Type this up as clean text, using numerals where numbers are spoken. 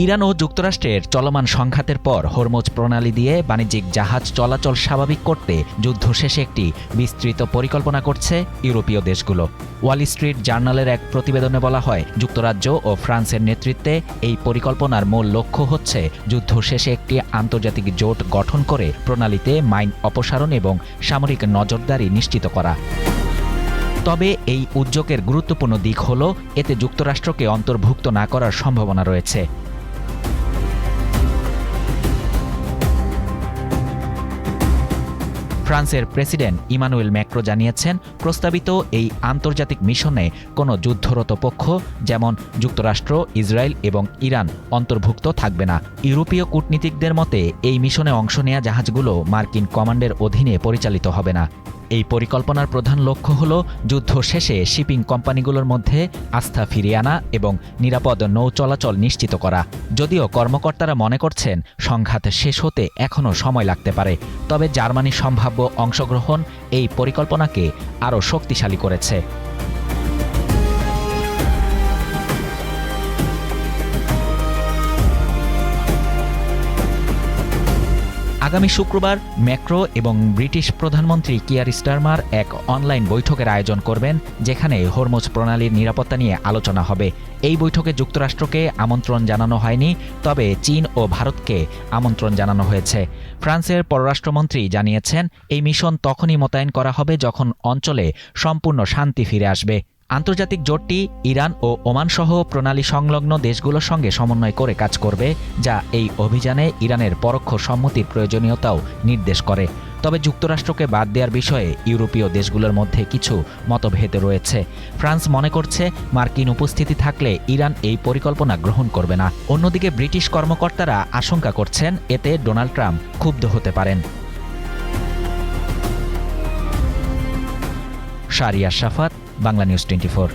Iran ও যুক্তরাষ্ট্রের চলমান সংঘাতের পর হরমুজ প্রণালী দিয়ে বাণিজ্যিক জাহাজ চলাচল স্বাভাবিক করতে যুদ্ধ শেষে একটি বিস্তৃত পরিকল্পনা করছে ইউরোপীয় দেশগুলো। ওয়াল স্ট্রিট জার্নালের এক প্রতিবেদনে বলা হয়, যুক্তরাজ্য ও ফ্রান্সের নেতৃত্বে এই পরিকল্পনার মূল লক্ষ্য হচ্ছে যুদ্ধ শেষে একটি আন্তর্জাতিক জোট গঠন করে প্রণালীতে মাইন অপসারণ এবং সামরিক নজরদারি নিশ্চিত করা। তবে এই উদ্যোগের গুরুত্বপূর্ণ দিক হল এতে যুক্তরাষ্ট্রকে অন্তর্ভুক্ত না করার সম্ভাবনা রয়েছে। ফ্রান্সের প্রেসিডেন্ট ইমানুয়েল ম্যাক্রো জানিয়েছেন, প্রস্তাবিত এই আন্তর্জাতিক মিশনে কোনো যুদ্ধরত পক্ষ যেমন যুক্তরাষ্ট্র, ইসরায়েল এবং ইরান অন্তর্ভুক্ত থাকবে না। ইউরোপীয় কূটনীতিকদের মতে এই মিশনে অংশ নেয়া জাহাজগুলো মার্কিন কমান্ডের অধীনে পরিচালিত হবে না। এই পরিকল্পনার প্রধান লক্ষ্য হল যুদ্ধ শেষে শিপিং কোম্পানিগুলোর মধ্যে আস্থা ফিরিয়ে আনা এবং নিরাপদ নৌ চলাচল নিশ্চিত করা। যদিও কর্মকর্তারা মনে করছেন সংঘাত শেষ হতে এখনও সময় লাগতে পারে, তবে জার্মানির সম্ভাব্য অংশগ্রহণ এই পরিকল্পনাকে আরও শক্তিশালী করেছে। আগামী শুক্রবার ম্যাক্রো এবং ব্রিটিশ প্রধানমন্ত্রী কিয়ার স্টারমার এক অনলাইন বৈঠকের আয়োজন করবেন, যেখানে হরমুজ প্রণালীর নিরাপত্তা নিয়ে আলোচনা হবে। এই বৈঠকে যুক্তরাষ্ট্রকে আমন্ত্রণ জানানো হয়নি, তবে চীন ও ভারতকে আমন্ত্রণ জানানো হয়েছে। ফ্রান্সের পররাষ্ট্রমন্ত্রী জানিয়েছেন, এই মিশন তখনই মোতায়েন করা হবে যখন অঞ্চলে সম্পূর্ণ শান্তি ফিরে আসবে। আন্তর্জাতিক জোটটি ইরান ও ওমান সহ প্রণালী সংলগ্ন দেশগুলোর সঙ্গে সমন্বয় করে কাজ করবে, যা এই অভিযানে ইরানের পরোক্ষ সম্মতির প্রয়োজনীয়তাও নির্দেশ করে। তবে যুক্তরাষ্ট্রকে বাদ দেওয়ার বিষয়ে ইউরোপীয় দেশগুলোর মধ্যে কিছু মতভেদ রয়েছে। ফ্রান্স মনে করছে, মার্কিন উপস্থিতি থাকলে ইরান এই পরিকল্পনা গ্রহণ করবে না। অন্যদিকে ব্রিটিশ কর্মকর্তারা আশঙ্কা করছেন, এতে ডোনাল্ড ট্রাম্প ক্ষুব্ধ হতে পারেন। শাহরিয়ার শাফাত, বাংলা নিউজ 24।